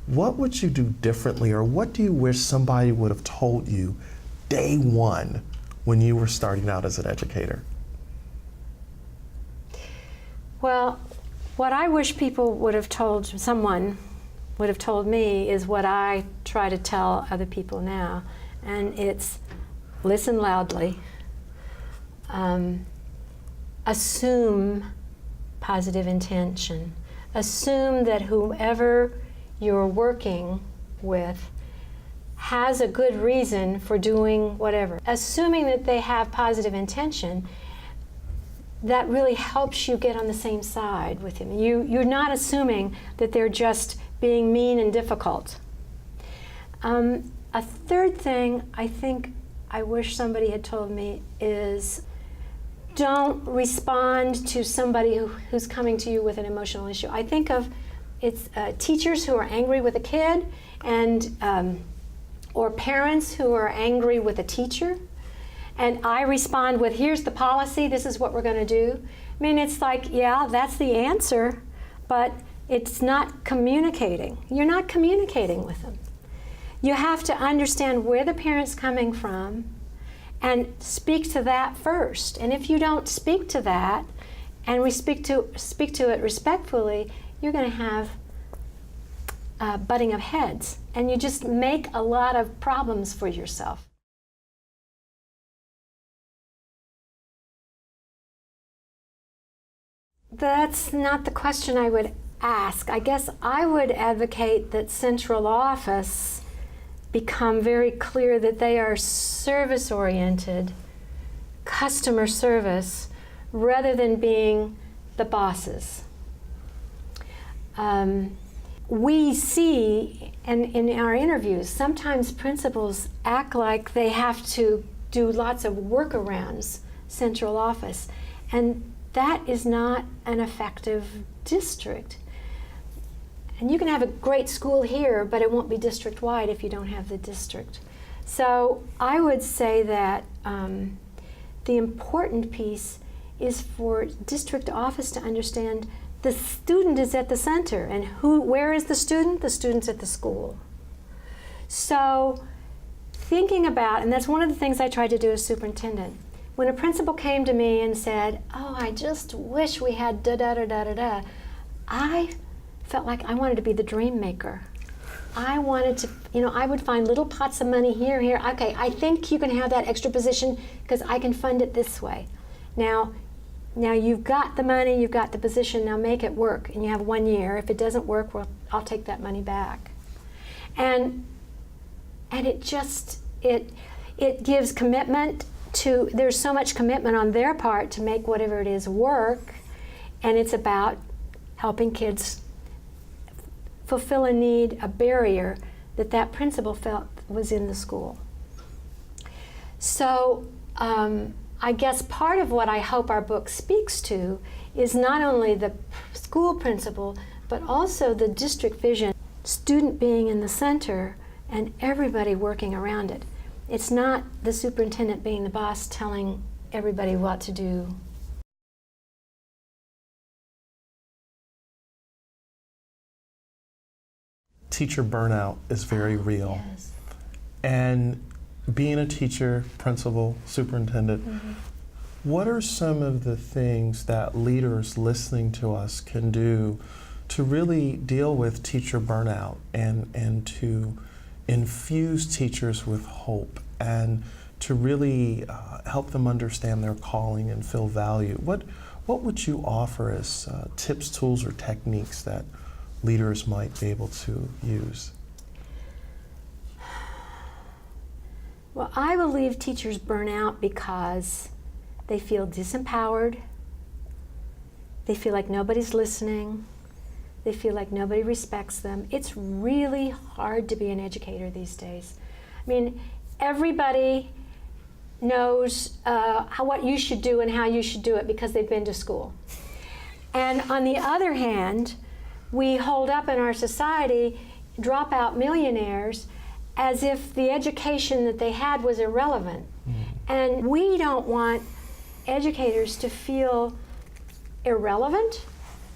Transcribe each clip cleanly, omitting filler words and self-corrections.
what would you do differently, or what do you wish somebody would have told you day one when you were starting out as an educator? Well, what I wish people would have told, someone would have told me, is what I try to tell other people now. And it's listen loudly, assume positive intention, assume that whoever you're working with has a good reason for doing whatever. Assuming that they have positive intention, that really helps you get on the same side with him. You're not assuming that they're just being mean and difficult. A third thing I think I wish somebody had told me is don't respond to somebody who's coming to you with an emotional issue. I think of teachers who are angry with a kid, and or parents who are angry with a teacher, and I respond with, here's the policy, this is what we're going to do. I mean, it's like, yeah, that's the answer, but it's not communicating. You're not communicating with them. You have to understand where the parent's coming from and speak to that first. And if you don't speak to that, and we speak to it respectfully, you're going to have butting of heads, and you just make a lot of problems for yourself. That's not the question I would ask. I guess I would advocate that central office become very clear that they are service-oriented, customer service, rather than being the bosses. We see, and in our interviews, sometimes principals act like they have to do lots of workarounds, central office, and that is not an effective district. And you can have a great school here, but it won't be district-wide if you don't have the district. So I would say that the important piece is for district office to understand the student is at the center, and where is the student? The student's at the school. So thinking about, and that's one of the things I tried to do as superintendent, when a principal came to me and said, oh, I just wish we had da-da-da-da-da-da, I felt like I wanted to be the dream maker. I wanted to, I would find little pots of money here. Okay, I think you can have that extra position because I can fund it this way. Now you've got the money, you've got the position, now make it work. And you have 1 year. If it doesn't work, well, I'll take that money back. And it just, it gives commitment to, there's so much commitment on their part to make whatever it is work. And it's about helping kids fulfill a need, a barrier that principal felt was in the school. So I guess part of what I hope our book speaks to is not only the school principal, but also the district vision, student being in the center and everybody working around it. It's not the superintendent being the boss telling everybody what to do. Teacher burnout is very real. Yes. And being a teacher, principal, superintendent, what are some of the things that leaders listening to us can do to really deal with teacher burnout and to infuse teachers with hope and to really help them understand their calling and feel value? What would you offer as tips, tools, or techniques that leaders might be able to use? Well, I believe teachers burn out because they feel disempowered, they feel like nobody's listening, they feel like nobody respects them. It's really hard to be an educator these days. I mean, everybody knows what you should do and how you should do it because they've been to school. And on the other hand, we hold up in our society dropout millionaires as if the education that they had was irrelevant. And we don't want educators to feel irrelevant,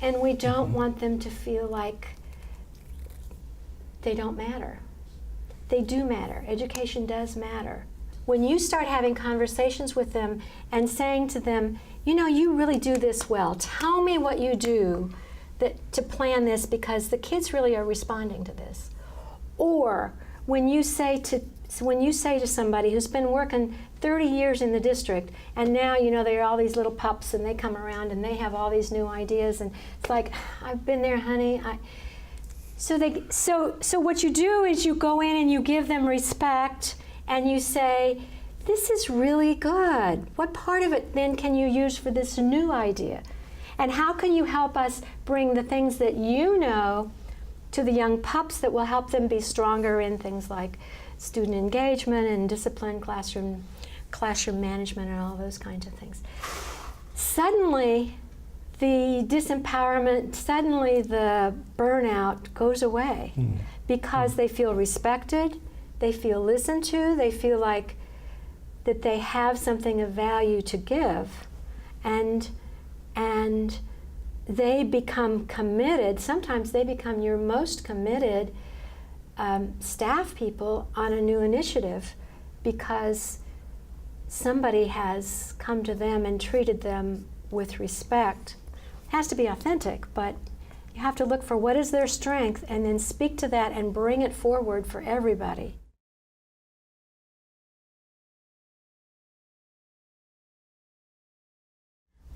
and we don't want them to feel like they don't matter. They do matter. Education does matter. When you start having conversations with them and saying to them, you know, you really do this well. Tell me what you do to plan this, because the kids really are responding to this. Or when you say to somebody who's been working 30 years in the district, and now, you know, they're all these little pups and they come around and they have all these new ideas, and it's like, I've been there, honey. So what you do is you go in and you give them respect, and you say, this is really good. What part of it then can you use for this new idea? And how can you help us bring the things that you know to the young pups that will help them be stronger in things like student engagement and discipline, classroom management, and all those kinds of things. Suddenly, the disempowerment, suddenly the burnout goes away because they feel respected, they feel listened to, they feel like that they have something of value to give, and they become committed. Sometimes they become your most committed staff people on a new initiative because somebody has come to them and treated them with respect. It has to be authentic, but you have to look for what is their strength and then speak to that and bring it forward for everybody.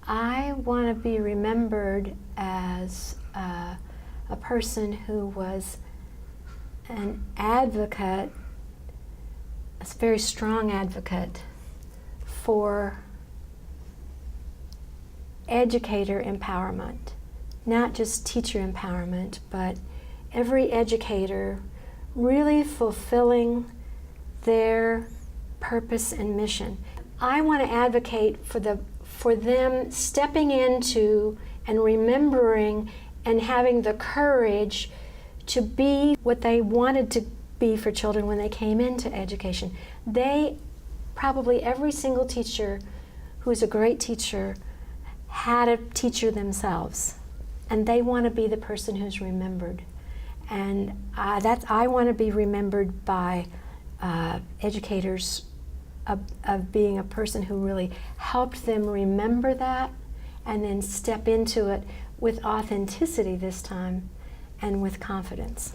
I want to be remembered as a person who was an advocate, a very strong advocate for educator empowerment, not just teacher empowerment, but every educator really fulfilling their purpose and mission. I want to advocate for them stepping into and remembering and having the courage to be what they wanted to be for children when they came into education. Probably every single teacher who's a great teacher had a teacher themselves, and they want to be the person who's remembered. And I want to be remembered by educators of being a person who really helped them remember that and then step into it with authenticity this time and with confidence.